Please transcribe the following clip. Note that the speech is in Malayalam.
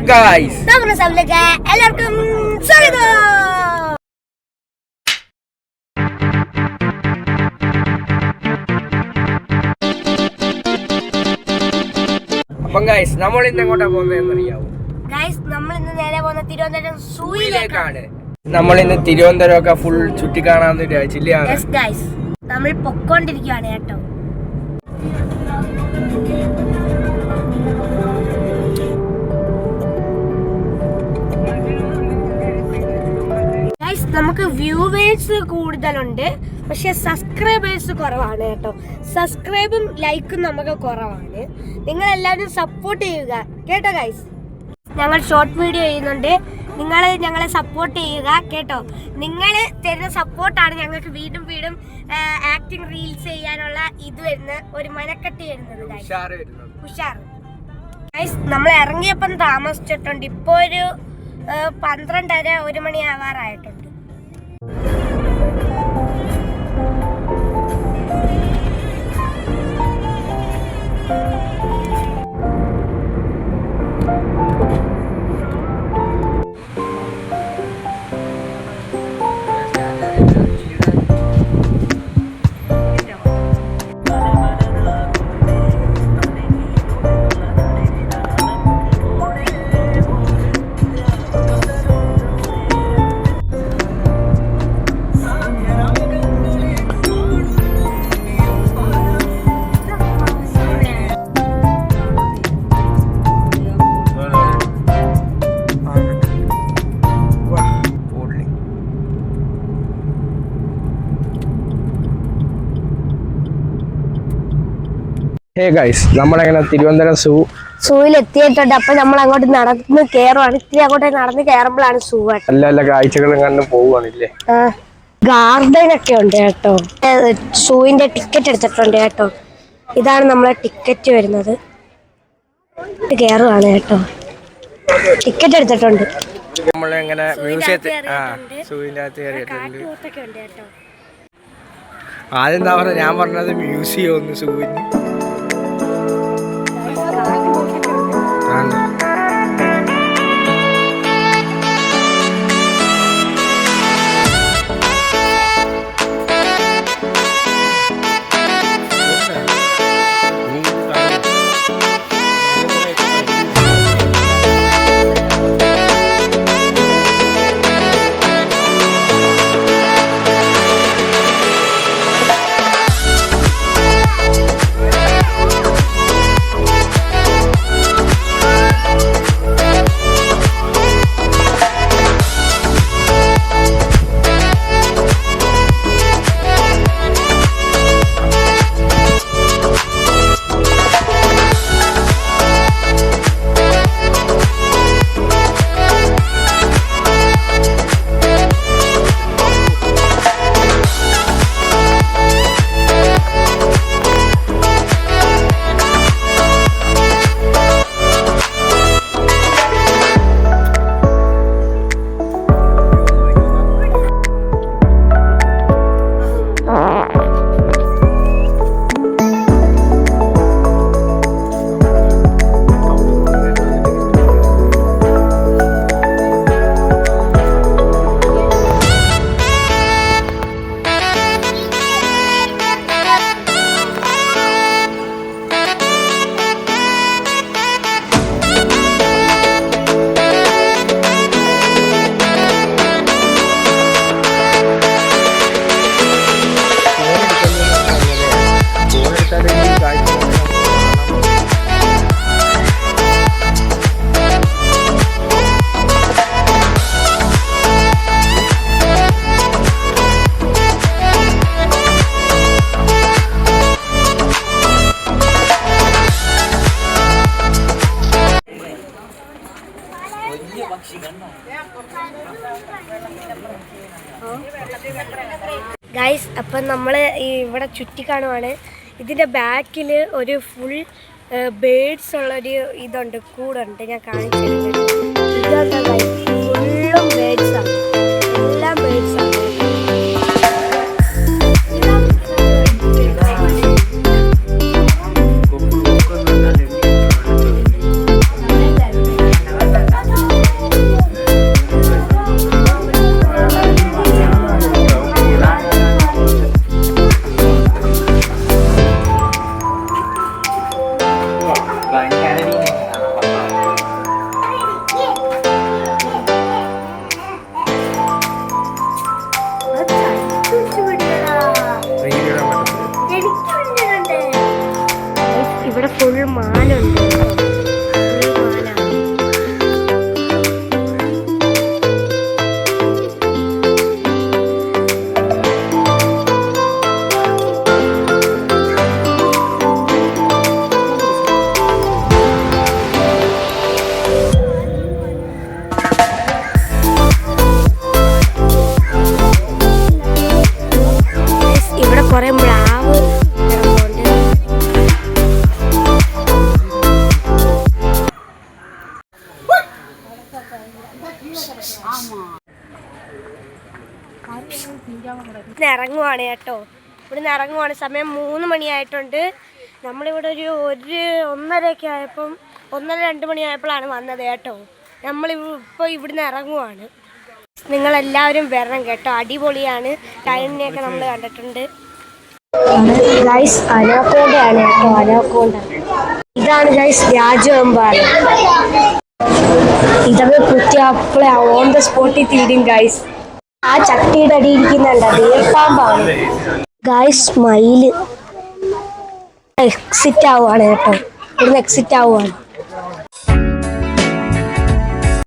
ഗായ്സ് എല്ലാവർക്കും സ്വാഗതം. അപ്പം ഗായ്സ് നമ്മൾ ഇന്ന് എങ്ങോട്ടാ പോകുന്നതെന്ന് അറിയാവോ? ഗായ്സ് നമ്മൾ ഇന്ന് നേരെ പോകുന്ന തിരുവനന്തപുരം സൂയിലേക്കാണ്. നമ്മൾ ഇന്ന് തിരുവനന്തപുരം ഒക്കെ ഫുൾ ചുറ്റി കാണാൻ വിചാരിച്ചില്ല. ഗായ്സ് നമ്മൾ പൊക്കോണ്ടിരിക്കുകയാണ് കേട്ടോ. നമുക്ക് വ്യൂവേഴ്സ് കൂടുതലുണ്ട്, പക്ഷെ സബ്സ്ക്രൈബേഴ്സ് കുറവാണ് കേട്ടോ. സബ്സ്ക്രൈബും ലൈക്കും നമുക്ക് കുറവാണ്. നിങ്ങളെല്ലാവരും സപ്പോർട്ട് ചെയ്യുക കേട്ടോ ഗൈസ്. ഞങ്ങൾ ഷോർട്ട് വീഡിയോ ചെയ്യുന്നുണ്ട്, നിങ്ങൾ ഞങ്ങളെ സപ്പോർട്ട് ചെയ്യുക കേട്ടോ. നിങ്ങൾ തരുന്ന സപ്പോർട്ടാണ് ഞങ്ങൾക്ക് വീണ്ടും വീണ്ടും ആക്ടിങ് റീൽസ് ചെയ്യാനുള്ള ഇത് വരുന്നത്, ഒരു മനക്കെട്ടി വരുന്നത് ഉഷാർ. ഗൈസ് നമ്മൾ ഇറങ്ങിയപ്പം താമസിച്ചിട്ടുണ്ട്. ഇപ്പോൾ ഒരു 12:30 1 മണി ആവാറായിട്ടുണ്ട്. ഹേ ഗൈസ്, നമ്മളെങ്ങനെ തിരുവനന്തപുരം സൂയിൽ എത്തിയിട്ടുണ്ട്. അപ്പൊ നമ്മൾ അങ്ങോട്ട് നടന്ന് കയറുവാണ്. ഇത്തിരി അങ്ങോട്ട് നടന്ന് കയറുമ്പോഴാണ് സൂ. എല്ലാ കാഴ്ചകളും കണ്ട് പോവുകയാണല്ലേ. ഗാർഡൻ ഒക്കെ ഉണ്ട് കേട്ടോ. സൂവിന്റെ ടിക്കറ്റ് എടുത്തിട്ടുണ്ട് കേട്ടോ. ഇതാണ് നമ്മളെ ടിക്കറ്റ് വരുന്നത്. കയറുവാണ് കേട്ടോ. ടിക്കറ്റ് എടുത്തിട്ടുണ്ട്. നമ്മളെങ്ങനെ ആദ്യം എന്താ പറഞ്ഞ, ഞാൻ പറഞ്ഞത് മ്യൂസിയം ഒന്ന് സൂവിന്. ഗൈസ്, അപ്പം നമ്മൾ ഇവിടെ ചുറ്റിക്കാണുവാണ്. ഇതിൻ്റെ ബാക്കിൽ ഒരു ഫുൾ ബേഡ്സ് ഉള്ളൊരു ഇതുണ്ട്, കൂടുണ്ട്. ഞാൻ കാണിച്ചിട്ടുണ്ട്. ഇതുണ്ട് ഗൈസ്, ഫുള്ളും ബേഡ്സാണ്, എല്ലാം ബേഡ്സാണ്. ഇറങ്ങുവാണ് കേട്ടോ. ഇവിടുന്ന് ഇറങ്ങുവാണ്. സമയം 3 മണിയായിട്ടുണ്ട്. നമ്മളിവിടെ ഒരു 1:30 ആയപ്പം 1:30-2 മണിയായപ്പോഴാണ് വന്നത് കേട്ടോ. നമ്മളിപ്പോൾ ഇവിടുന്ന് ഇറങ്ങുവാണ്. നിങ്ങളെല്ലാവരും വരണം കേട്ടോ, അടിപൊളിയാണ്. ലൈനിനെയൊക്കെ നമ്മൾ കണ്ടിട്ടുണ്ട്. ഗൈസ് അനാക്കോണ്ടയാണ് കേട്ടോ, അനാക്കോണ്ട. ഇതാണ് ഗൈസ് രാജവെമ്പാണ്. ഇതൊക്കെ കുത്തിയപ്പോളെ ഓൺ ദ സ്പോട്ടിൽ തീരും ഗൈസ്. ആ ചട്ടിയുടെ അടിയിരിക്കുന്നുണ്ട്, ദേപ്പാമ്പാണ് ഗൈസ്. മയില് എക്സിറ്റ് ആവുകയാണ് കേട്ടോ, ഇവിടുന്ന് എക്സിറ്റ് ആവുകയാണ്.